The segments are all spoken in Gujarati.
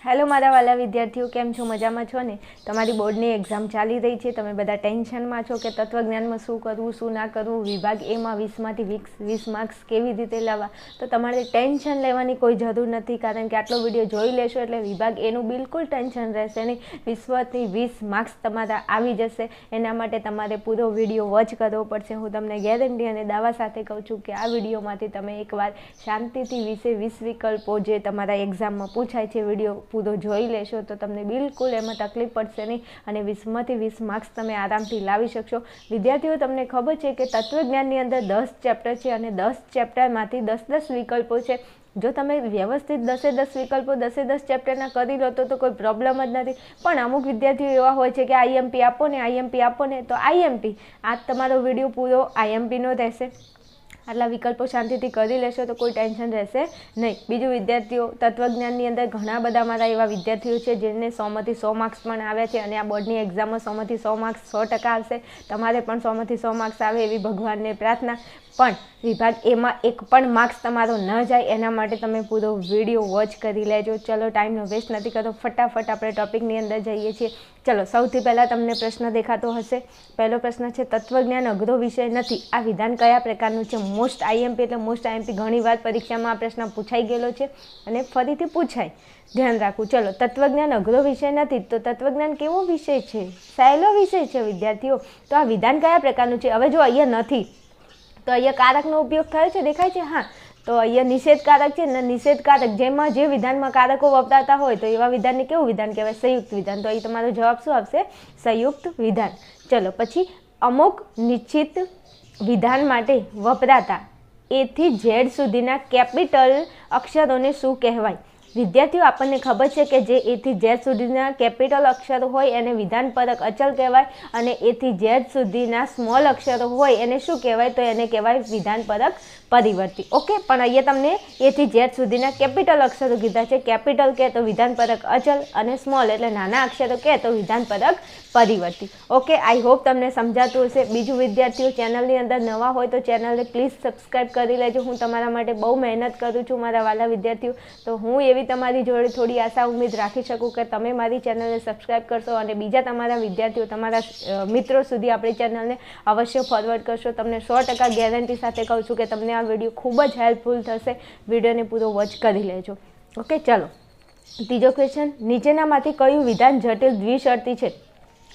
હેલો મારા વાલા વિદ્યાર્થીઓ, કેમ છો? મજામાં છો ને? તમારી બોર્ડની એક્ઝામ ચાલી રહી છે. તમે બધા ટેન્શનમાં છો કે તત્વજ્ઞાનમાં શું કરવું, શું ના કરવું, વિભાગ એમાં 20માંથી 20 માર્ક્સ કેવી રીતે લાવવા. તો તમારે ટેન્શન લેવાની કોઈ જરૂર નથી, કારણ કે આટલો વિડીયો જોઈ લેશો એટલે વિભાગ એનું બિલકુલ ટેન્શન રહેશે નહીં. 20માંથી 20 માર્ક્સ તમારા આવી જશે. એના માટે તમારે પૂરો વિડીયો વોચ કરવો પડશે. હું તમને ગેરંટી અને દાવા સાથે કહું છું કે આ વિડીયોમાંથી તમે એકવાર શાંતિથી 20 વિકલ્પો જે તમારા એક્ઝામમાં પૂછાય છે વિડીયો પૂરો જોઈ લેશો તો તમને બિલકુલ એમાં તકલીફ પડશે નહીં અને 20માંથી 20 માર્ક્સ તમે આરામથી લાવી શકશો. વિદ્યાર્થીઓ, તમને ખબર છે કે તત્વજ્ઞાનની અંદર 10 ચેપ્ટર છે અને 10 ચેપ્ટરમાંથી 10 વિકલ્પો છે. જો તમે વ્યવસ્થિત 10 વિકલ્પો 10 ચેપ્ટરના કરી લો તો કોઈ પ્રોબ્લેમ જ નથી. પણ અમુક વિદ્યાર્થીઓ એવા હોય છે કે આઈએમપી આપો ને તો આઈએમપી આ તમારો વિડીયો પૂરો આઈએમપીનો રહેશે. આટલા વિકલ્પો શાંતિથી કરી લેશો તો કોઈ ટેન્શન રહેશે નહીં. બીજું, વિદ્યાર્થીઓ, તત્વજ્ઞાનની અંદર ઘણા બધા મારા એવા વિદ્યાર્થીઓ છે જેને 100માંથી 100 માર્ક્સ પણ આવ્યા છે અને આ બોર્ડની એક્ઝામમાં 100માંથી 100 માર્ક્સ 100% આવશે. તમારે પણ 100માંથી 100 માર્ક્સ આવે એવી ભગવાનને પ્રાર્થના. પણ વિભાગ એમાં એક પણ માર્ક્સ તમારો ન જાય એના માટે તમે પૂરો વિડીયો વોચ કરી લેજો. ચલો, ટાઈમનો વેસ્ટ નથી કરતો, ફટાફટ આપણે ટોપિકની અંદર જઈએ છીએ. ચલો, સૌથી પહેલાં તમને પ્રશ્ન દેખાતો હશે. પહેલો પ્રશ્ન છે, તત્વજ્ઞાન અઘરો વિષય નથી. આ વિધાન કયા પ્રકારનું છે? મોસ્ટ આઈએમપી એટલે મોસ્ટ આઈએમપી ઘણીવાર પરીક્ષામાં આ પ્રશ્ન પૂછાઈ ગયેલો છે અને ફરીથી પૂછાય, ધ્યાન રાખવું. ચલો, તત્વજ્ઞાન અઘરો વિષય નથી. તો તત્વજ્ઞાન કેવો વિષય છે? સહેલો વિષય છે વિદ્યાર્થીઓ. તો આ વિધાન કયા પ્રકારનું છે? હવે જો અહીંયા નથી તો અહીંયા કારકનો ઉપયોગ થયો છે, દેખાય છે? હા, તો અહીંયા નિષેધકારક છે ને, નિષેધકારક જેમાં જે વિધાનમાં કારકો વપરાતા હોય તો એવા વિધાનને કેવું વિધાન કહેવાય? સંયુક્ત વિધાન. તો અહીં તમારો જવાબ શું આવશે? સંયુક્ત વિધાન. ચલો, પછી અમુક નિશ્ચિત વિધાન માટે વપરાતા A થી Z સુધીના કેપિટલ અક્ષરોને શું કહેવાય? વિદ્યાર્થીઓ, આપણને ખબર છે કે જે A થી Z સુધીના કેપિટલ અક્ષરો હોય એને વિધાનપરક અચલ કહેવાય અને A થી Z સુધીના સ્મોલ અક્ષરો હોય એને શું કહેવાય? તો એને કહેવાય વિધાનપરક પરિવર્તી. ઓકે, પણ અહીંયા તમને A થી Z સુધીના કેપિટલ અક્ષરો કીધા છે. કેપિટલ કહે તો વિધાનપરક અચલ અને સ્મોલ એટલે નાના અક્ષરો કહે તો વિધાનપરક પરિવર્તી. ઓકે, આઈ હોપ તમને સમજાતું હશે. બીજું, વિદ્યાર્થીઓ, ચેનલની અંદર નવા હોય તો ચેનલને પ્લીઝ સબસ્ક્રાઈબ કરી લેજો. હું તમારા માટે બહુ મહેનત કરું છું મારા વાલા વિદ્યાર્થીઓ. તો હું એવી તમારી જોડે થોડી આશા ઉમ્મીદ રાખી શકું કે તમે મારી ચેનલને સબસ્ક્રાઈબ કરશો અને બીજા તમારા વિદ્યાર્થીઓ, તમારા મિત્રો સુધી આપણી ચેનલને અવશ્ય ફોરવર્ડ કરશો. તમને 100% ગેરંટી સાથે કહું છું કે તમને આ વિડીયો ખૂબ જ હેલ્પફુલ થશે. વિડીયોને પૂરો વોચ કરી લેજો. ઓકે, ચલો, ત્રીજો ક્વેશ્ચન, નીચેનામાંથી કયું વિધાન જટિલ દ્વિશર્તી છે?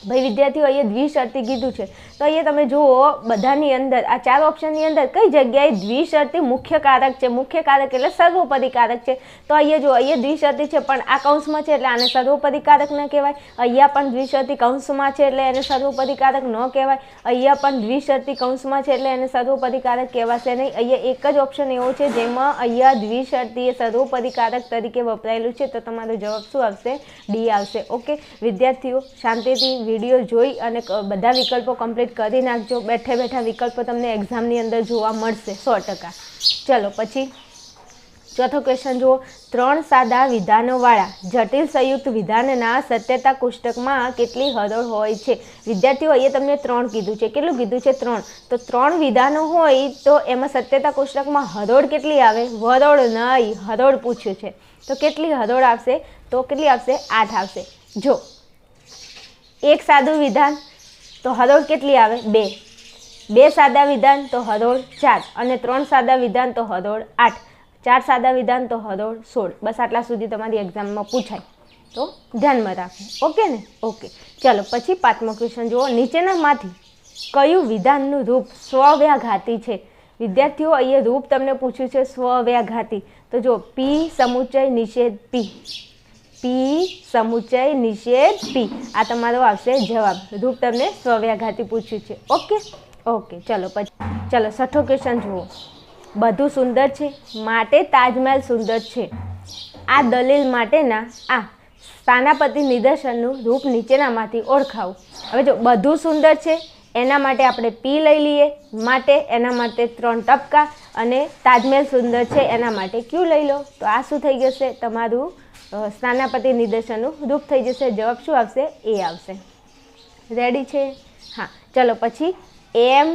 ભાઈ વિદ્યાર્થીઓ, અહીંયા દ્વિશર્તી કીધું છે તો અહીંયા તમે જુઓ બધાની અંદર આ 4 ઓપ્શનની અંદર કઈ જગ્યાએ દ્વિશર્તી મુખ્ય કારક છે? મુખ્ય કારક એટલે સર્વોપરી કારક છે. તો અહીંયા જુઓ, અહીંયા દ્વિશર્તી છે પણ આ કૌંસમાં છે એટલે આને સર્વોપરી કારક ન કહેવાય. અહીંયા પણ દ્વિશર્તી કૌંસમાં છે એટલે એને સર્વોપરી કારક ન કહેવાય. અહીંયા પણ દ્વિશર્તી કૌંસમાં છે એટલે એને સર્વોપરી કારક કહેવાશે નહીં. અહીંયા એક જ ઓપ્શન એવો છે જેમાં અહીંયા દ્વિશર્તી એ સર્વોપરી કારક તરીકે વપરાયેલું છે. તો તમારો જવાબ શું આવશે? ડી આવશે. ઓકે વિદ્યાર્થીઓ, શાંતિથી વિડીયો જોઈ અને બધા વિકલ્પો કમ્પ્લીટ કરી નાખજો. બેઠે બેઠા વિકલ્પો તમને એક્ઝામની અંદર જોવા મળશે 100%. ચલો, પછી ચોથો ક્વેશ્ચન જુઓ, 3 સાદા વિધાનોવાળા જટિલ સંયુક્ત વિધાનના સત્યતા કોષ્ટકમાં કેટલી હરોળ હોય છે? વિદ્યાર્થીઓ, અહીંયા તમને 3 કીધું છે. કેટલું કીધું છે? 3. તો 3 વિધાનો હોય તો એમાં સત્યતા કોષ્ટકમાં હરોળ કેટલી આવે? વરોળ નહીં, હરોળ પૂછ્યું છે. તો કેટલી હરોળ આવશે? તો કેટલી આવશે? 8 આવશે. જો એક સાદું વિધાન તો હરોળ કેટલી આવે? 2. 2 સાદા વિધાન તો હરોળ 4 અને 3 સાદા વિધાન તો હરોળ 8. 4 સાદા વિધાન તો હરોળ 16. બસ આટલા સુધી તમારી એક્ઝામમાં પૂછાય તો ધ્યાનમાં રાખો. ઓકે ને? ઓકે, ચલો, પછી 5મો ક્વેશ્ચન જુઓ, નીચેનામાંથી કયું વિધાનનું રૂપ સ્વવ્યાઘાતી છે? વિદ્યાર્થીઓ, અહીંયા રૂપ તમને પૂછ્યું છે સ્વવ્યાઘાતી. તો જો P સમુચય નિષેધ P, P સમુચય નિષેધ P, આ તમારો આવશે જવાબ. રૂપ તમને સ્વવ્યાઘાતી પૂછ્યું છે. ઓકે ઓકે, ચલો, પછી ચલો 6થો ક્વેશ્ચન જુઓ, બધું સુંદર છે માટે તાજમહેલ સુંદર છે. આ દલીલ માટેના આ સ્થાનાપતિ નિદર્શનનું રૂપ નીચેનામાંથી ઓળખાવું. હવે જો બધું સુંદર છે એના માટે આપણે P લઈ લઈએ, માટે એના માટે 3 ટપકા અને તાજમહેલ સુંદર છે એના માટે Q લઈ લો. તો આ શું થઈ જશે? તમારું સ્થાનાપતિ નિદર્શનનું રૂપ થઈ જશે. જવાબ શું આવશે? A આવશે. રેડી છે? હા, ચલો, પછી M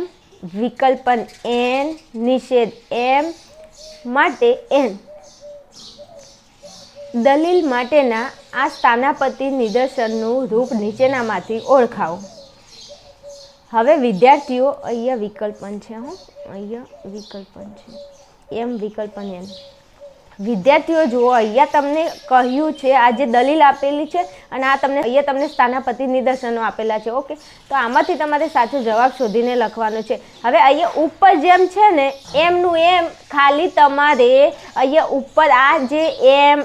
વિકલ્પન N નિષેધ M માટે N દલીલ માટેના આ સ્થાનાપતિ નિદર્શનનું રૂપ નીચેનામાંથી ઓળખાવો. હવે વિદ્યાર્થીઓ અહીંયા વિકલ્પન છે, અહીંયા વિકલ્પન છે, એમ વિકલ્પન એમ. વિદ્યાર્થીઓ જુઓ, અહીંયા તમને કહ્યું છે, આ જે દલીલ આપેલી છે અને આ અહીંયા તમને સ્થાનાપતિ નિદર્શનો આપેલા છે. ઓકે, તો આમાંથી તમારે સાચો જવાબ શોધીને લખવાનો છે. હવે અહીંયા ઉપર જેમ છે ને એમનું એમ, ખાલી તમારે અહીંયા ઉપર આ જે એમ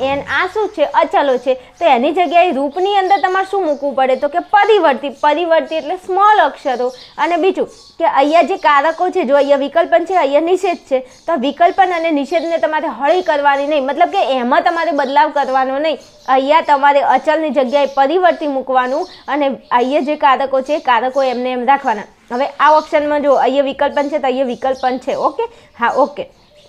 એન આ શું છે? અચલો છે. તો એની જગ્યાએ રૂપની અંદર તમારે શું મૂકવું પડે? તો કે પરિવર્તી એટલે સ્મોલ અક્ષરો. અને બીજું કે અહીંયા જે કારકો છે, જો અહીંયા વિકલ્પન છે, અહીંયા નિષેધ છે, તો વિકલ્પન અને નિષેધને તમારે હળી કરવાની નહીં, મતલબ કે એમાં તમારે બદલાવ કરવાનો નહીં. અહીંયા તમારે અચલની જગ્યાએ પરિવર્તી મૂકવાનું અને અહીંયા જે કારકો છે કારકો એમને એમ રાખવાના. હવે આ ઓપ્શનમાં જો અહીંયા વિકલ્પન છે તો અહીંયા વિકલ્પન છે. ઓકે, હા ઓકે.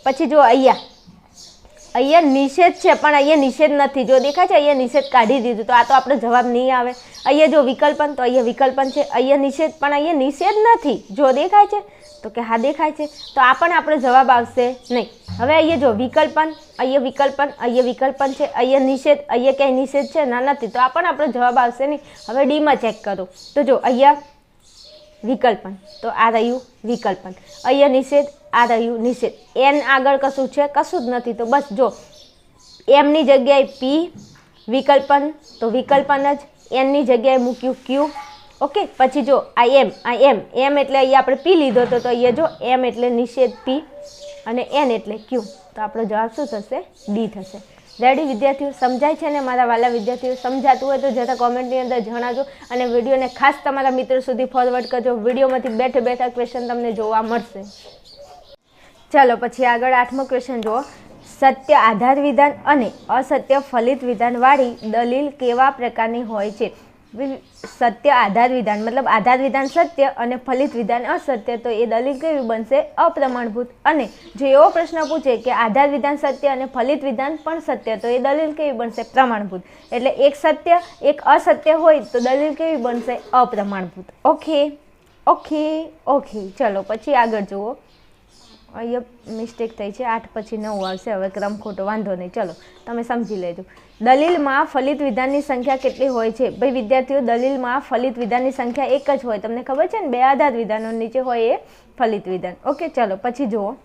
પછી જો અહીંયા નિષેધ છે પણ અહીંયા નિષેધ નથી. જો દેખાય છે અહીંયા નિષેધ કાઢી દીધું, તો આ તો આપણો જવાબ નહીં આવે. અહીંયા જો વિકલ્પન, તો અહીંયા વિકલ્પન છે. અહીંયા નિષેધ, પણ અહીંયા નિષેધ નથી. જો દેખાય છે તો કે હા દેખાય છે, તો આ પણ આપણો જવાબ આવશે નહીં. હવે અહીંયા જો વિકલ્પન, અહીંયા વિકલ્પન, અહીંયા વિકલ્પન છે, અહીંયા નિષેધ, અહીંયા ક્યાંય નિષેધ છે ના નથી, તો આ પણ આપણો જવાબ આવશે નહીં. હવે ડીમાં ચેક કરો તો જો અહીંયા વિકલ્પન, તો આ રહ્યું વિકલ્પન. અહીંયા નિષેધ, આ રહ્યું નિષેધ. એન આગળ કશું છે? કશું જ નથી. તો બસ જો એમની જગ્યાએ પી, વિકલ્પન તો વિકલ્પન જ, એનની જગ્યાએ મૂક્યું ક્યુ. ઓકે, પછી જો આ એમ એટલે અહીંયા આપણે પી લીધો તો અહીંયા જો એમ એટલે નિષેધ પી અને એન એટલે ક્યુ. તો આપણો જવાબ શું થશે? ડી થશે. રેડી વિદ્યાર્થીઓ? સમજાય છે ને મારા વાલા વિદ્યાર્થીઓ? સમજાતું હોય તો જરા કોમેન્ટની અંદર જણાવજો અને વિડીયોને ખાસ તમારા મિત્રો સુધી ફોરવર્ડ કરજો. વિડીયોમાંથી બેઠા ક્વેશ્ચન તમને જોવા મળશે. ચાલો પછી આગળ 8મો ક્વેશ્ચન જુઓ. સત્ય આધાર વિધાન અને અસત્ય ફલિત વિધાનવાળી દલીલ કેવા પ્રકારની હોય છે? સત્ય આધાર વિધાન મતલબ આધાર વિધાન સત્ય અને ફલિત વિધાન અસત્ય, તો એ દલીલ કેવી બનશે? અપ્રમાણભૂત. અને જો એવો પ્રશ્ન પૂછે કે આધાર વિધાન સત્ય અને ફલિત વિધાન પણ સત્ય, તો એ દલીલ કેવી બનશે? પ્રમાણભૂત. એટલે એક સત્ય એક અસત્ય હોય તો દલીલ કેવી બનશે? અપ્રમાણભૂત. ઓકે. ચલો પછી આગળ જુઓ. અહીંયા મિસ્ટેક થઈ છે, 8 પછી 9 આવશે. હવે ક્રમ ખોટો, વાંધો નહીં. ચલો તમે સમજી લેજો. દલીલમાં ફલિત વિધાનની સંખ્યા કેટલી હોય છે? ભાઈ વિદ્યાર્થીઓ, દલીલમાં ફલિત વિધાનની સંખ્યા એક જ હોય. તમને ખબર છે ને, 2 આધાર વિધાનો નીચે હોય એ ફલિત વિધાન. ઓકે, ચલો પછી જુઓ.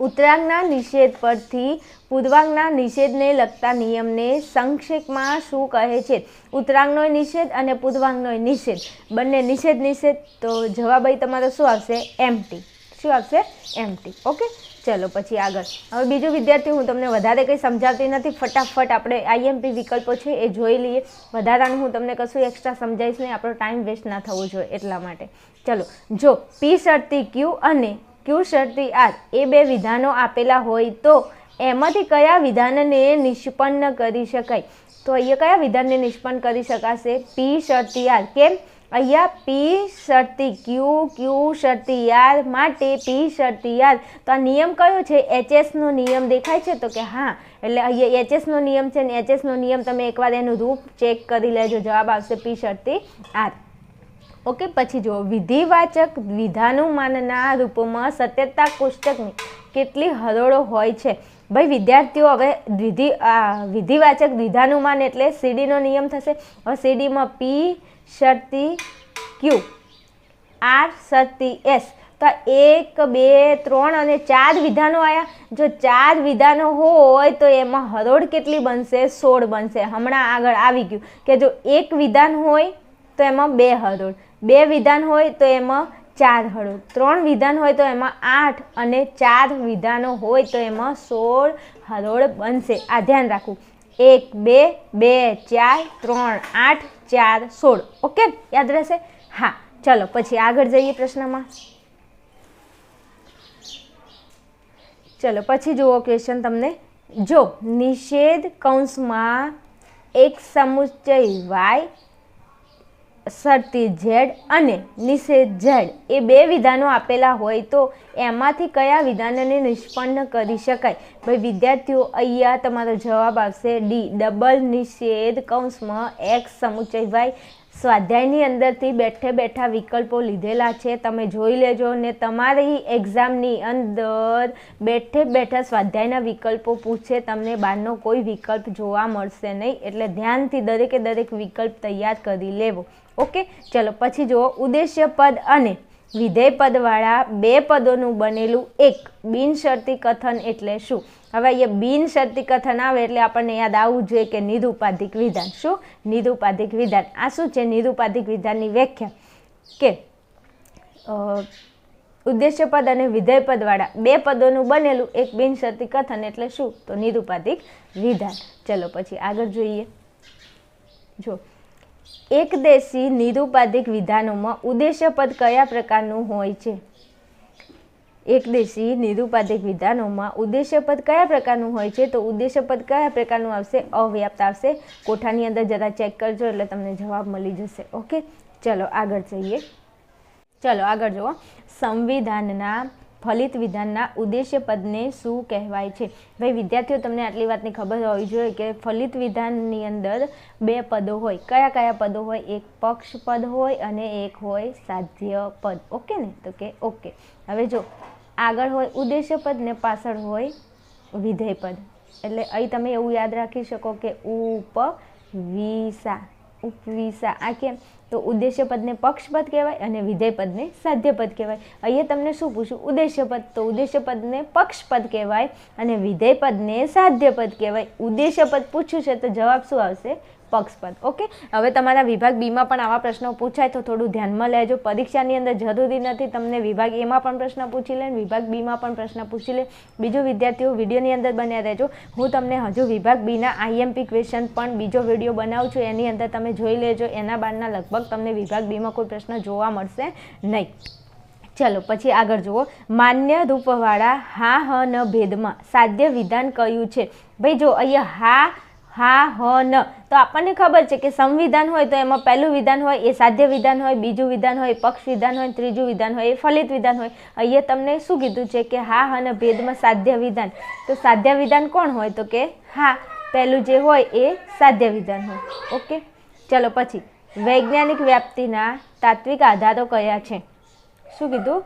ઉત્તરાંગના નિષેધ પરથી પૂર્વાંગના નિષેધને લગતા નિયમને સંક્ષેપમાં શું કહે છે? ઉત્તરાંગનો નિષેધ અને પૂર્વાંગનો નિષેધ, બંને નિષેધ. તો જવાબ અહીં તમારો શું આવશે? એમટી. શું આવશે? એમટી. ઓકે, ચલો પછી આગળ. હવે બીજું વિદ્યાર્થી, હું તમને વધારે કંઈ સમજાવતી નથી, ફટાફટ આપણે આઈએમપી વિકલ્પો છે એ જોઈ લઈએ. વધારાનું હું તમને કશું એક્સ્ટ્રા સમજાવીશ નહીં, આપણો ટાઈમ વેસ્ટ ના થવો જોઈએ એટલા માટે. ચલો, જો પી શરતી ક્યુ અને ક્યુ શરતી આર એ 2 વિધાનો આપેલા હોય તો એમાંથી કયા વિધાનને નિષ્પન્ન કરી શકાય? તો અહીંયા કયા વિધાનને નિષ્પન્ન કરી શકાશે? પી શરતી આર. કેમ? અહીંયા પી શરતી ક્યુ શરતી આર માટે પી શરતી આર. તો આ નિયમ કયો છે? એચએસનો નિયમ દેખાય છે? તો કે હા, એટલે અહીંયા એચએસનો નિયમ છે ને એચએસનો નિયમ તમે એકવાર એનું રૂપ ચેક કરી લેજો. જવાબ આવશે પી શરતી આર. ઓકે, પછી જો વિધિવાચક વિધાનુમાનના રૂપમાં સત્યતા કોષ્ટકની કેટલી હરોળો હોય છે? ભાઈ વિદ્યાર્થીઓ, હવે વિધિવાચક વિધાનુમાન એટલે સીડીનો નિયમ થશે. હવે સીડીમાં પી શરતી ક્યુ, આર શરતી એસ, તો 1 2 3 અને 4 વિધાનો આવ્યા. જો 4 વિધાનો હોય તો એમાં હરોળ કેટલી બનશે? 16 બનશે. હમણાં આગળ આવી ગયું કે જો 1 વિધાન હોય તો એમાં 2 હરોળ, 2 વિધાન હોય તો એમાં 4 હરોળ, 3 વિધાન હોય તો એમાં 8 અને 4 વિધાનો હોય તો એમાં 16 હરોળ બનશે. આ ધ્યાન રાખવું. 1 2 2 4 3 8 4 16. ઓકે, યાદ રહેશે? હા. ચલો પછી આગળ જઈએ પ્રશ્નમાં. ચલો પછી જુઓ ક્વેશ્ચન તમને. જો નિષેધ કૌંસમાં એક સમુચ્ચય y શરતી ઝેડ અને નિષેધ ઝેડ એ 2 વિધાનો આપેલા હોય તો એમાંથી કયા વિધાનને નિષ્પન્ન કરી શકાય? ભાઈ વિદ્યાર્થીઓ, અહીંયા તમારો જવાબ આવશે ડી. ડબલ નિષેધ કૌંસમાં x સમુચ્ચય y સ્વાધ્યાયની અંદરથી બેઠે બેઠા વિકલ્પો લીધેલા છે, તમે જોઈ લેજો. ને તમારી એક્ઝામની અંદર બેઠે બેઠા સ્વાધ્યાયના વિકલ્પો પૂછે, તમને બહારનો કોઈ વિકલ્પ જોવા મળશે નહીં. એટલે ધ્યાનથી દરેકે દરેક વિકલ્પ તૈયાર કરી લેવો. ઓકે, ચલો પછી જુઓ. ઉદ્દેશ્ય પદ અને વિધેય પદવાળા બે પદોનું બનેલું એક બિનશરતી કથન એટલે શું? હવે અહીંયા બિનશરતી કથન આવે એટલે આપણને યાદ આવવું જોઈએ કે નિરુપાધિક વિધાન. શું? નિરુપાધિક વિધાન. આ શું છે? નિરુપાધિક વિધાનની વ્યાખ્યા કે ઉદ્દેશ્ય પદ અને વિધેય પદવાળા બે પદોનું બનેલું એક બિનશરતી કથન એટલે શું? તો નિરુપાધિક વિધાન. ચલો પછી આગળ જોઈએ. જો એકદેશી નિરુપાધિક વિધાનોમાં ઉદ્દેશ્ય પદ કયા પ્રકારનું હોય છે? એકદેશી નિરુપાધિક વિધાનોમાં ઉદ્દેશ્ય પદ કયા પ્રકારનું હોય છે? તો ઉદ્દેશ્ય પદ કયા પ્રકારનું આવશે? અવ્યાપ્ત આવશે. કોઠાની અંદર જરા ચેક કરજો એટલે તમને જવાબ મળી જશે. ઓકે, ચલો આગળ જઈએ. ચલો આગળ જુઓ. સંવિધાનના ફલિત વિધાનના ઉદ્દેશ્ય પદને શું કહેવાય છે? ભાઈ વિદ્યાર્થીઓ, તમને આટલી વાતની ખબર હોવી જોઈએ કે ફલિત વિધાનની અંદર બે પદો હોય. કયા કયા પદો હોય? એક પક્ષ પદ હોય અને એક હોય સાધ્ય પદ. ઓકે ને? તો કે ઓકે. હવે જો આગળ હોય ઉદ્દેશ્ય પદ ને પાછળ હોય વિધેય પદ. એટલે અહીં તમે એવું યાદ રાખી શકો કે ઉપવિસા. ઉપવિસા આ કેમ? તો ઉદ્દેશ્ય પદને પક્ષપદ કહેવાય અને વિધેય પદને સાધ્ય પદ કહેવાય. અહીંયા તમને શું પૂછ્યું? ઉદ્દેશ્ય પદ. તો ઉદ્દેશ્ય પદને પક્ષપદ કહેવાય અને વિધેય પદને સાધ્ય પદ કહેવાય. ઉદ્દેશ્ય પદ પૂછ્યું છે તો જવાબ શું આવશે? પક્ષપદ. ઓકે, હવે તમારા વિભાગ બીમાં પણ આવા પ્રશ્નો પૂછાય તો થોડું ધ્યાનમાં લેજો. પરીક્ષાની અંદર જરૂરી નથી તમને વિભાગ એમાં પણ પ્રશ્ન પૂછી લે, વિભાગ બીમાં પણ પ્રશ્ન પૂછી લે. બીજું વિદ્યાર્થીઓ વિડીયોની અંદર બન્યા રહેજો. હું તમને હજુ વિભાગ બીના આઈએમપી ક્વેશ્ચન પણ બીજો વિડીયો બનાવું છું, એની અંદર તમે જોઈ લેજો. એના બાદના લગભગ તમને વિભાગ બીમાં કોઈ પ્રશ્ન જોવા મળશે નહીં. ચલો પછી આગળ જુઓ. માન્ય રૂપવાળા હા હ ન ભેદમાં સાધ્ય વિધાન કયું છે? ભાઈ જો અહીંયા હા હ ન તો આપણને ખબર છે કે સંવિધાન હોય તો એમાં પહેલું વિધાન હોય એ સાધ્ય વિધાન હોય, બીજું વિધાન હોય પક્ષ વિધાન હોય, ત્રીજું વિધાન હોય એ ફલિત વિધાન હોય. અહીંયા તમને શું કીધું છે કે હા હ ન ભેદમાં સાધ્ય વિધાન. તો સાધ્ય વિધાન કોણ હોય? તો કે હા, પહેલું જે હોય એ સાધ્ય વિધાન હોય. ઓકે, ચલો પછી વૈજ્ઞાનિક વ્યાપ્તિના તાત્વિક આધારો કયા છે? શું કીધું?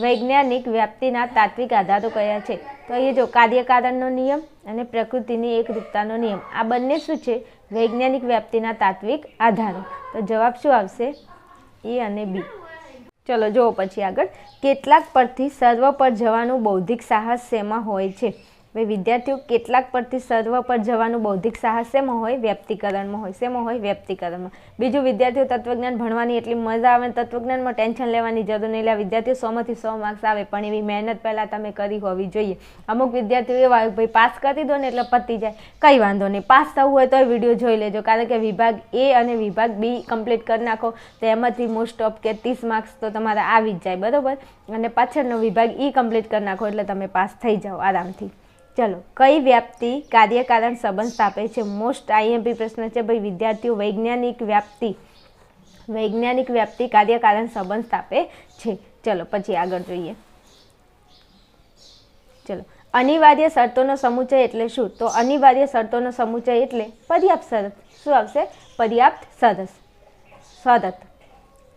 વૈજ્ઞાનિક વ્યાપ્તિના તાત્વિક આધારો કયા છે? તો અહીંયા જો કાર્યકારણનો નિયમ અને પ્રકૃતિની એકરૂપતાનો નિયમ, આ બંને શું છે? વૈજ્ઞાનિક વ્યાપ્તિના તાત્વિક આધારો. તો જવાબ શું આવશે? એ અને બી. ચલો જુઓ પછી આગળ. કેટલાક પરથી સર્વ પર જવાનું બૌદ્ધિક સાહસ શેમાં હોય છે? ભાઈ વિદ્યાર્થીઓ, કેટલાક પરથી સર્વ પર જવાનું બૌદ્ધિક સાહસ શેમાં હોય? વ્યક્તિકરણમાં હોય. શેમાં હોય? વ્યક્તિકરણમાં. બીજું વિદ્યાર્થીઓ, તત્વજ્ઞાન ભણવાની એટલી મજા આવે, તત્વજ્ઞાનમાં ટેન્શન લેવાની જરૂર નહીં. એટલે વિદ્યાર્થીઓ 100 માંથી 100 માર્ક્સ આવે, પણ એવી મહેનત પહેલાં તમે કરી હોવી જોઈએ. અમુક વિદ્યાર્થીઓ એવા હોય ભાઈ પાસ કરી દો ને એટલે પતી જાય. કંઈ વાંધો નહીં, પાસ થવું હોય તો વિડીયો જોઈ લેજો, કારણ કે વિભાગ એ અને વિભાગ બી કમ્પ્લીટ કરી નાખો તો એમાંથી મોસ્ટ ઓફ કે 30 માર્ક્સ તો તમારા આવી જ જાય. બરાબર? અને પાછળનો વિભાગ ઈ કમ્પ્લીટ કરી નાખો એટલે તમે પાસ થઈ જાઓ આરામથી. ચલો, કઈ વ્યાપ્તિ કાર્યકારણ સંબંધ સ્થાપે છે? મોસ્ટ આઈએમપી પ્રશ્ન છે ભાઈ વિદ્યાર્થીઓ. વૈજ્ઞાનિક વ્યાપ્તિ કાર્યકારણ સંબંધ સ્થાપે છે. ચલો પછી આગળ જોઈએ. ચલો, અનિવાર્ય શરતોનો સમુચય એટલે શું? તો અનિવાર્ય શરતોનો સમુચય એટલે પર્યાપ્ત શરત. શું આવશે? પર્યાપ્ત શરત.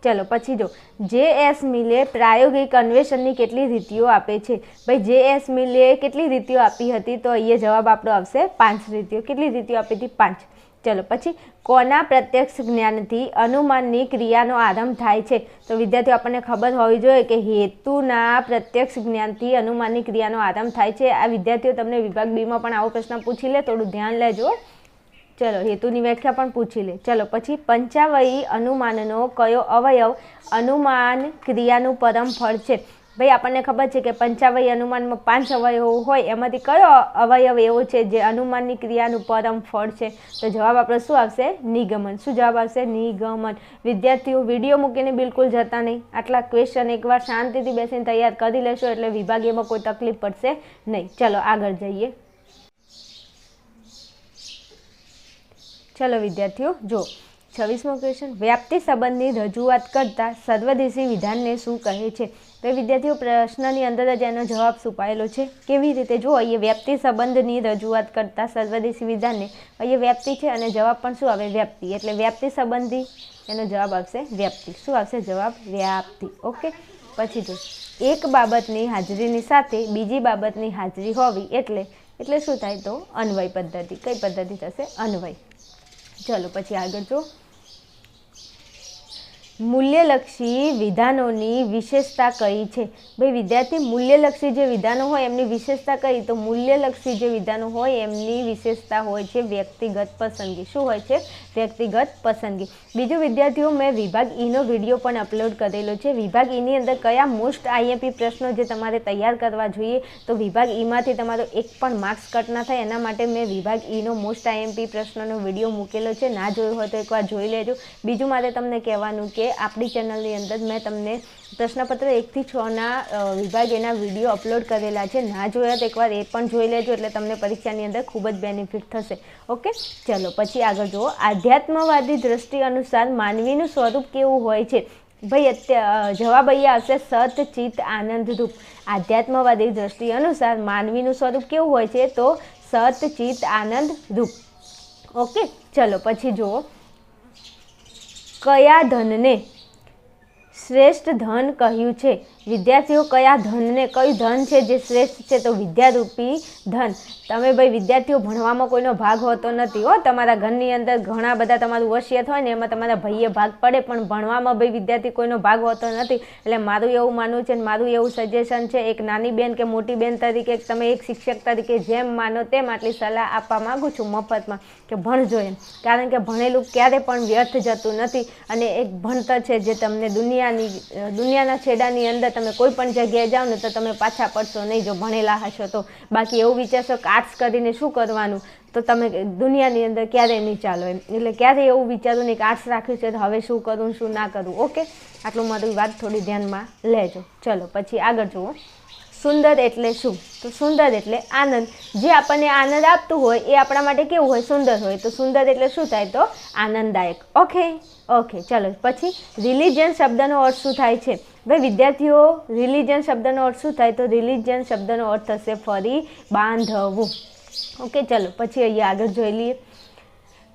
ચલો પછી જો જે.એસ. મિલે પ્રાયોગિક અન્વેષણની કેટલી રીતિઓ આપે છે? ભાઈ જે.એસ. મિલે કેટલી રીતિઓ આપી હતી? તો અહીંયા જવાબ આપણો આવશે 5 રીતિઓ. કેટલી રીતિઓ આપી હતી? 5. ચલો પછી કોના પ્રત્યક્ષ જ્ઞાનથી અનુમાનની ક્રિયાનો આરંભ થાય છે? તો વિદ્યાર્થીઓ આપણને ખબર હોવી જોઈએ કે હેતુના પ્રત્યક્ષ જ્ઞાનથી અનુમાનની ક્રિયાનો આરંભ થાય છે. આ વિદ્યાર્થીઓ તમને વિભાગ બીમાં પણ આવો પ્રશ્ન પૂછી લે, થોડું ધ્યાન લેજો. ચલો હેતુની વ્યાખ્યા પણ પૂછી લે. ચલો પછી પંચાવયી અનુમાનનો કયો અવયવ અનુમાન ક્રિયાનું પરમ ફળ છે? ભાઈ આપણને ખબર છે કે પંચાવયી અનુમાનમાં 5 અવયવો હોય, એમાંથી કયો અવયવ એવો છે જે અનુમાનની ક્રિયાનું પરમ ફળ છે? તો જવાબ આપણો શું આવશે? નિગમન. શું જવાબ આવશે? નિગમન. વિદ્યાર્થીઓ વિડીયો મૂકીને બિલકુલ જતા નહીં. આટલા ક્વેશ્ચન એકવાર શાંતિથી બેસીને તૈયાર કરી લેશો એટલે વિભાગીયમાં કોઈ તકલીફ પડશે નહીં. ચલો આગળ જઈએ. ચલો વિદ્યાર્થીઓ જો 26મો ક્વેશ્ચન. વ્યાપ્તિ સંબંધની રજૂઆત કરતા સર્વદેશી વિધાનને શું કહે છે? તો વિદ્યાર્થીઓ પ્રશ્નની અંદર જ એનો જવાબ છુપાયેલો છે. કેવી રીતે? જો અહીંયા વ્યાપ્તિ સંબંધની રજૂઆત કરતા સર્વદેશી વિધાનને અહીંયા વ્યાપ્તિ છે અને જવાબ પણ શું આવે? વ્યાપ્તિ. એટલે વ્યાપ્તિ સંબંધી એનો જવાબ આવશે વ્યાપ્તિ. શું આવશે જવાબ? વ્યાપ્તિ. ઓકે. પછી જો એક બાબતની હાજરીની સાથે બીજી બાબતની હાજરી હોવી એટલે શું થાય? તો અન્વય પદ્ધતિ. કઈ પદ્ધતિ થશે? અન્વય. ચલો પછી આગળ જો મૂલ્યલક્ષી વિધાનોની વિશેષતા કઈ છે? ભાઈ વિદ્યાર્થી, મૂલ્યલક્ષી જે વિધાનો હોય એમની વિશેષતા કઈ? તો મૂલ્યલક્ષી જે વિધાનો હોય એમની વિશેષતા હોય છે વ્યક્તિગત પસંદગી. શું હોય છે? વ્યક્તિગત પસંદગી. બીજું વિદ્યાર્થીઓ, મેં વિભાગ ઈનો વિડીયો પણ અપલોડ કરેલો છે. વિભાગ ઈની અંદર કયા મોસ્ટ આઈએમપી પ્રશ્નો જે તમારે તૈયાર કરવા જોઈએ, તો વિભાગ ઈમાંથી તમારો એક પણ માર્ક્સ કટ ના થાય એના માટે મેં વિભાગ ઈનો મોસ્ટ આઈએમપી પ્રશ્નોનો વિડીયો મૂકેલો છે. ના જોયો હોય તો એકવાર જોઈ લેજો. બીજું મારે તમને કહેવાનું કે આપણી ચેનલની અંદર મેં તમને પ્રશ્નપત્ર 1 થી 6ના વિભાગ એના વિડીયો અપલોડ કરેલા છે. ના જોયા તો એકવાર એ પણ જોઈ લેજો, એટલે તમને પરીક્ષાની અંદર ખૂબ જ બેનિફિટ થશે. ઓકે. ચલો પછી આગળ જુઓ. આધ્યાત્મવાદી દ્રષ્ટિ અનુસાર માનવીનું સ્વરૂપ કેવું હોય છે? ભાઈ જવાબ અહીંયા આવશે સત ચિત્ત આનંદ રૂપ. આધ્યાત્મવાદી દ્રષ્ટિ અનુસાર માનવીનું સ્વરૂપ કેવું હોય છે? તો સત ચિત્ત આનંદ રૂપ. ઓકે. ચલો પછી જુઓ. કયા ધનને શ્રેષ્ઠ ધન કહ્યું છે? વિદ્યાર્થીઓ, કયા ધનને, કયું ધન છે જે શ્રેષ્ઠ છે? તો વિદ્યારૂપી ધન. તમે ભાઈ વિદ્યાર્થીઓ ભણવામાં કોઈનો ભાગ હોતો નથી હો. તમારા ઘરની અંદર ઘણા બધા તમારું વસિયત હોય ને એમાં તમારા ભાઈએ ભાગ પડે, પણ ભણવામાં ભાઈ વિદ્યાર્થી કોઈનો ભાગ હોતો નથી. એટલે મારું એવું માનવું છે, મારું એવું સજેશન છે, એક નાની બેન કે મોટી બેન તરીકે, તમે એક શિક્ષક તરીકે જેમ માનો તેમ આટલી સલાહ આપવા માગું છું મફતમાં, કે ભણજો એમ. કારણ કે ભણેલું ક્યારે પણ વ્યર્થ જતું નથી અને એક ભણતર છે જે તમને દુનિયાના છેડાની અંદર તમે કોઈ પણ જગ્યાએ જાઓ ને તો તમે પાછા પડશો નહીં જો ભણેલા હશો તો. બાકી એવું વિચારશો કે આર્ટ્સ કરીને શું કરવાનું, તો તમે દુનિયાની અંદર ક્યારેય નહીં ચાલો એમ. એટલે ક્યારેય એવું વિચારું નહીં કે આર્ટ્સ રાખ્યું છે તો હવે શું કરું શું ના કરું. ઓકે. આટલું મારી વાત થોડી ધ્યાનમાં લેજો. ચલો પછી આગળ જુઓ. સુંદર એટલે શું? તો સુંદર એટલે આનંદ. જે આપણને આનંદ આપતું હોય એ આપણા માટે કેવું હોય? સુંદર હોય. તો સુંદર એટલે શું થાય? તો આનંદદાયક. ઓકે. ચલો પછી રિલિજન શબ્દનો અર્થ શું થાય છે? ભાઈ વિદ્યાર્થીઓ, રિલિજન શબ્દનો અર્થ શું થાય? તો રિલિજન શબ્દનો અર્થ થશે ફરી બાંધવું. ઓકે. ચલો પછી અહીંયા આગળ જોઈ લઈએ.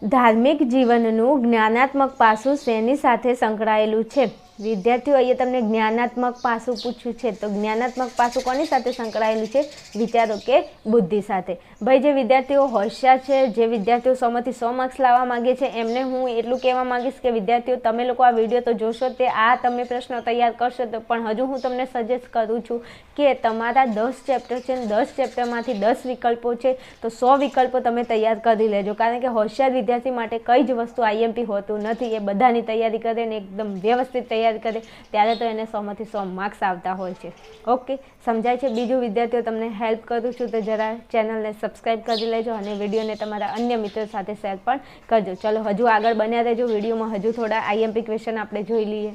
ધાર્મિક જીવનનું જ્ઞાનાત્મક પાસું શેની સાથે સંકળાયેલું છે? વિદ્યાર્થીઓ, અહીંયા તમને જ્ઞાનાત્મક પાસું પૂછ્યું છે, તો જ્ઞાનાત્મક પાસું કોની સાથે સંકળાયેલું છે? વિચારો કે બુદ્ધિ સાથે. ભાઈ જે વિદ્યાર્થીઓ હોશિયાર છે, જે વિદ્યાર્થીઓ 100માંથી 100 માર્ક્સ લાવવા માંગે છે, એમને હું એટલું કહેવા માંગીશ કે વિદ્યાર્થીઓ, તમે લોકો આ વિડીયો તો જોશો, તે આ તમે પ્રશ્નો તૈયાર કરશો તો પણ હજુ હું તમને સજેસ્ટ કરું છું કે તમારા 10 ચેપ્ટર છે ને 10 ચેપ્ટરમાંથી 10 વિકલ્પો છે, તો 100 વિકલ્પો તમે તૈયાર કરી લેજો. કારણ કે હોશિયાર વિદ્યાર્થી માટે કઈ જ વસ્તુ આઈએમપી હોતું નથી. એ બધાની તૈયારી કરે ને એકદમ વ્યવસ્થિત તૈયારી કરે ત્યારે તો એને 100માંથી 100 માર્ક્સ આવતા હોય છે. ઓકે. સમજાય છે? બીજું વિદ્યાર્થીઓ, તમને હેલ્પ કરું છું તો જરા ચેનલને સબસ્ક્રાઈબ કરી લેજો અને વિડીયોને તમારા અન્ય મિત્રો સાથે શેર પણ કરજો. ચલો હજુ આગળ બન્યા રહેજો. વિડીયોમાં હજુ થોડા આઈએમપી ક્વેશ્ચન આપણે જોઈ લઈએ.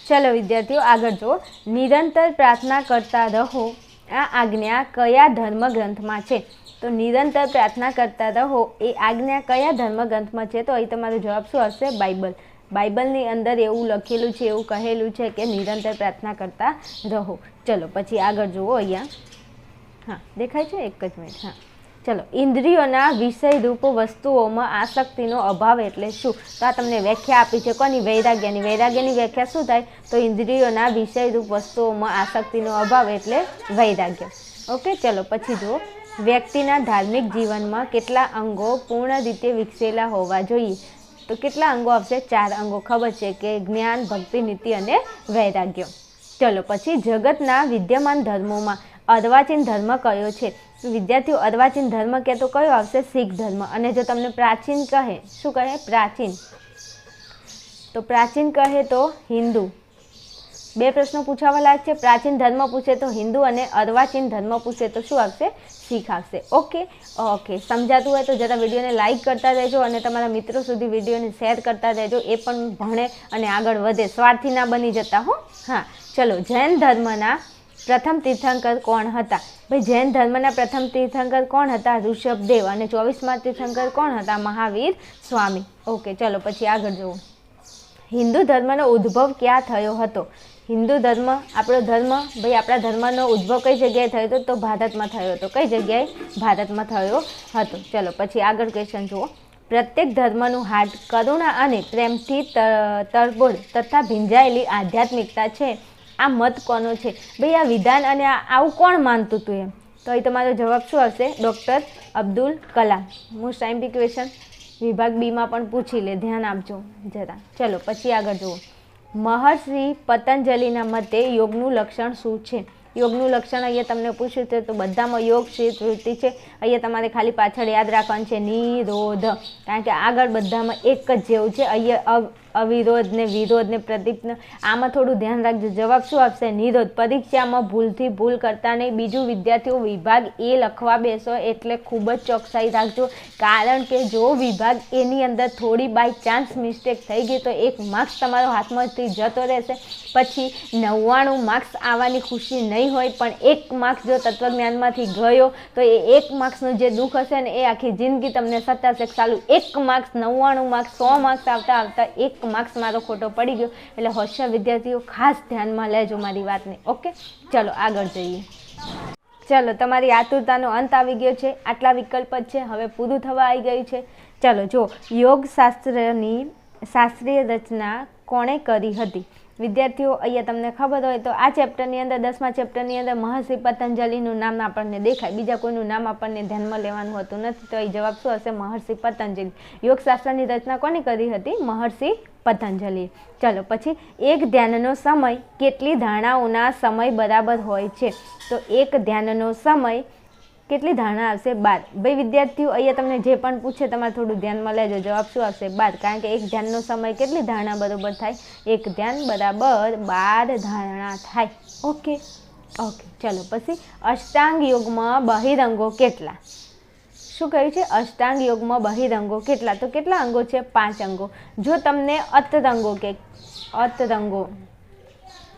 ચલો વિદ્યાર્થીઓ આગળ જુઓ. નિરંતર પ્રાર્થના કરતા રહો આ આજ્ઞા કયા ધર્મ ગ્રંથમાં છે? તો નિરંતર પ્રાર્થના કરતા રહો એ આજ્ઞા કયા ધર્મ ગ્રંથમાં છે? તો અહીં તમારો જવાબ શું હશે? બાઇબલ. બાઇબલની અંદર એવું લખેલું છે, એવું કહેલું છે કે નિરંતર પ્રાર્થના કરતા રહો. ચલો પછી આગળ જુઓ. અહીંયા હા દેખાય છે? એક જ મિનિટ. હા ચલો. ઇન્દ્રિયોના વિષયરૂપ વસ્તુઓમાં આસક્તિનો અભાવ એટલે શું? તો આ તમને વ્યાખ્યા આપી છે કોની? વૈરાગ્યની. વૈરાગ્યની વ્યાખ્યા શું થાય? તો ઇન્દ્રિયોના વિષયરૂપ વસ્તુઓમાં આસક્તિનો અભાવ એટલે વૈરાગ્ય. ઓકે. ચલો પછી જુઓ. વ્યક્તિના ધાર્મિક જીવનમાં કેટલા અંગો પૂર્ણ રીતે વિકસેલા હોવા જોઈએ? તો કેટલા અંગો આવશે? 4 અંગો. ખબર છે કે જ્ઞાન, ભક્તિ, નીતિ અને વૈરાગ્ય. ચલો પછી જગતના વિદ્યમાન ધર્મોમાં અર્વાચીન ધર્મ કયો છે? વિદ્યાર્થીઓ, અર્વાચીન ધર્મ કે તો કયો આવશે? શીખ ધર્મ. અને જો તમને પ્રાચીન કહે, શું કહે? પ્રાચીન. તો પ્રાચીન કહે તો હિન્દુ. 2 પ્રશ્નો પૂછાવા લાયક છે. પ્રાચીન ધર્મ પૂછે તો હિન્દુ અને અર્વાચીન ધર્મ પૂછે તો શું આવશે? શીખ આવશે. ઓકે. સમજાતું હોય તો જરા વિડીયોને લાઇક કરતા રહેજો અને તમારા મિત્રો સુધી વિડીયોને શેર કરતા રહેજો. એ પણ ભણે અને આગળ વધે. સ્વાર્થી ના બની જતા હો. હા ચલો. જૈન ધર્મના પ્રથમ તીર્થંકર કોણ હતા? ભાઈ જૈન ધર્મના પ્રથમ તીર્થંકર કોણ હતા? ઋષભદેવ. અને 24મા તીર્થંકર કોણ હતા? મહાવીર સ્વામી. ઓકે. ચલો પછી આગળ જુઓ. હિન્દુ ધર્મનો ઉદ્ભવ ક્યાં થયો હતો? હિન્દુ ધર્મ આપણો ધર્મ, ભાઈ આપણા ધર્મનો ઉદ્ભવ કઈ જગ્યાએ થયો હતો? તો ભારતમાં થયો હતો. કઈ જગ્યાએ? ભારતમાં થયો હતો. ચલો પછી આગળ ક્વેશ્ચન જુઓ. પ્રત્યેક ધર્મનું હાર્ટ કરુણા અને પ્રેમથી તરબોળ તથા ભીંજાયેલી આધ્યાત્મિકતા છે. આ મત કોનો છે? ભાઈ આ વિધાન અને આવું કોણ માનતું હતું એમ? તો અહીં તમારો જવાબ શું આવશે? Doctor Abdul Kalam. Most આઈમ્પી question વિભાગ બીમાં પણ પૂછી લે, ધ્યાન આપજો જરા. ચલો પછી આગળ જુઓ. મહર્ષિ પતંજલિના મતે યોગનું લક્ષણ શું છે? યોગનું લક્ષણ અહીંયા તમને પૂછ્યું છે તો બધામાં યોગ શીત વૃત્તિ છે. અહીંયા તમારે ખાલી પાછળ યાદ રાખવાનું છે નિરોધ, કારણ કે આગળ બધામાં એક જ જેવું છે. અહીંયા અવિરોધ ને વિરોધ ને પ્રદીપ્ત, આમાં થોડું ધ્યાન રાખજો. જવાબ શું આપશે? નિરોધ. પરીક્ષામાં ભૂલથી ભૂલ કરતા નહીં. બીજું, વિદ્યાર્થીઓ વિભાગ એ લખવા બેસો એટલે ખૂબ જ ચોકસાઈ રાખજો, કારણ કે જો વિભાગ એની અંદર થોડી બાય ચાન્સ મિસ્ટેક થઈ ગઈ તો 1 માર્ક્સ તમારો હાથમાંથી જતો રહેશે. પછી 99 માર્ક્સ આવવાની ખુશી નહીં હોય, પણ 1 માર્ક્સ જો તત્વજ્ઞાનમાંથી ગયો તો એ 1 માર્ક્સનું જે દુઃખ હશે ને એ આખી જિંદગી તમને સતાશે. સાલું 1 માર્ક્સ 99 માર્ક્સ 100 માર્ક્સ આવતા 1 માર્ક્સ મારો ખોટો પડી ગયો. એટલે હોશિયાર વિદ્યાર્થીઓ ખાસ ધ્યાનમાં લેજો મારી વાતને. ઓકે, ચલો આગળ જઈએ. ચલો તમારી આતુરતાનો અંત આવી ગયો છે. આટલા વિકલ્પ જ છે, હવે પૂરું થવા આવી ગયું છે. ચલો જો, યોગશાસ્ત્રની શાસ્ત્રીય રચના કોણે કરી હતી? વિદ્યાર્થીઓ અહીંયા તમને ખબર હોય તો આ ચેપ્ટરની અંદર 10મા ચેપ્ટરની અંદર મહર્ષિ પતંજલિનું નામ આપણને દેખાય, બીજા કોઈનું નામ આપણને ધ્યાનમાં લેવાનું હોતું નથી. તો અહીં જવાબ શું હશે? મહર્ષિ પતંજલિ. યોગશાસ્ત્રની રચના કોને કરી હતી? મહર્ષિ પતંજલિ. ચલો પછી, એક ધ્યાનનો સમય કેટલી ધારણાઓના સમય બરાબર હોય છે? તો એક ધ્યાનનો સમય કેટલી ધારણા આવશે? 12. ભાઈ વિદ્યાર્થીઓ અહીંયા તમને જે પણ પૂછે તમારે થોડું ધ્યાનમાં લેજો. જવાબ શું આવશે? 12, કારણ કે એક ધ્યાનનો સમય કેટલી ધારણા બરાબર થાય? એક ધ્યાન બરાબર 12 ધારણા થાય. Okay okay. ચલો પછી, અષ્ટાંગ યોગમાં બહિરંગો કેટલા? શું કહ્યું છે? અષ્ટાંગ યોગમાં બહિરંગો કેટલા? તો કેટલા અંગો છે? 5 અંગો. જો તમને અતરંગો કે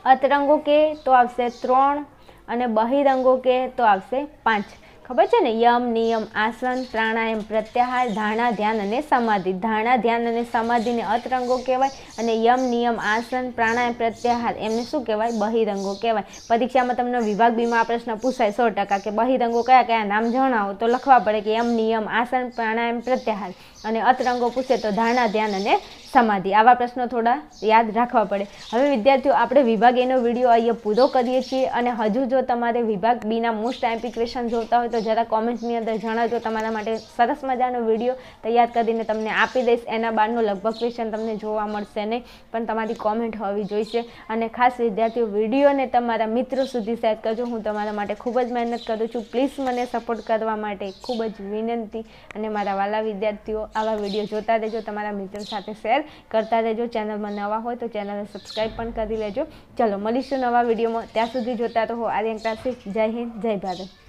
અતરંગો કે તો આવશે 3 અને બહિરંગો કે તો આવશે 5. ખબર છે ને? યમ, નિયમ, આસન, પ્રાણાયામ, પ્રત્યાહાર, ધારણા, ધ્યાન અને સમાધિ. ધારણા, ધ્યાન અને સમાધિને અતરંગો કહેવાય, અને યમ, નિયમ, આસન, પ્રાણાયામ, પ્રત્યાહાર એમને શું કહેવાય? બહિરંગો કહેવાય. પરીક્ષામાં તમને વિભાગ બીમાં આ પ્રશ્ન પૂછાય 100%, કે બહિરંગો કયા કયા નામ જણાવો, તો લખવા પડે કે યમ, નિયમ, આસન, પ્રાણાયામ, પ્રત્યાહાર. અને અતરંગો પૂછે તો ધારણા, ધ્યાન અને સમાધિ. આવા પ્રશ્નો થોડા યાદ રાખવા પડે. હવે વિદ્યાર્થીઓ આપણે વિભાગ એનો વિડીયો અહીંયા પૂરો કરીએ છીએ, અને હજુ જો તમારે વિભાગ બીના મોસ્ટ આઈમ્પી ક્વેશ્ચન જોતા હોય તો જરા કોમેન્ટની અંદર જણાવજો. તમારા માટે સરસ મજાનો વિડીયો તૈયાર કરીને તમને આપી દઈશ. એના બાદનો લગભગ ક્વેશ્ચન તમને જોવા મળશે નહીં, પણ તમારી કોમેન્ટ હોવી જોઈશે. અને ખાસ વિદ્યાર્થીઓ વિડીયોને તમારા મિત્રો સુધી શેર કરજો. હું તમારા માટે ખૂબ જ મહેનત કરું છું. પ્લીઝ મને સપોર્ટ કરવા માટે ખૂબ જ વિનંતી. અને મારા વાલા વિદ્યાર્થીઓ આવા વિડીયો જોતા રહેજો, તમારા મિત્રો સાથે શેર કરતા રહેજો. ચેનલમાં નવા હોય તો ચેનલને સબસ્ક્રાઈબ પણ કરી લેજો. ચલો મળીશું નવા વિડીયોમાં. ત્યાં સુધી જોતા રહો આર્યન ક્લાસીસ. જય હિન્દ, જય ભારત.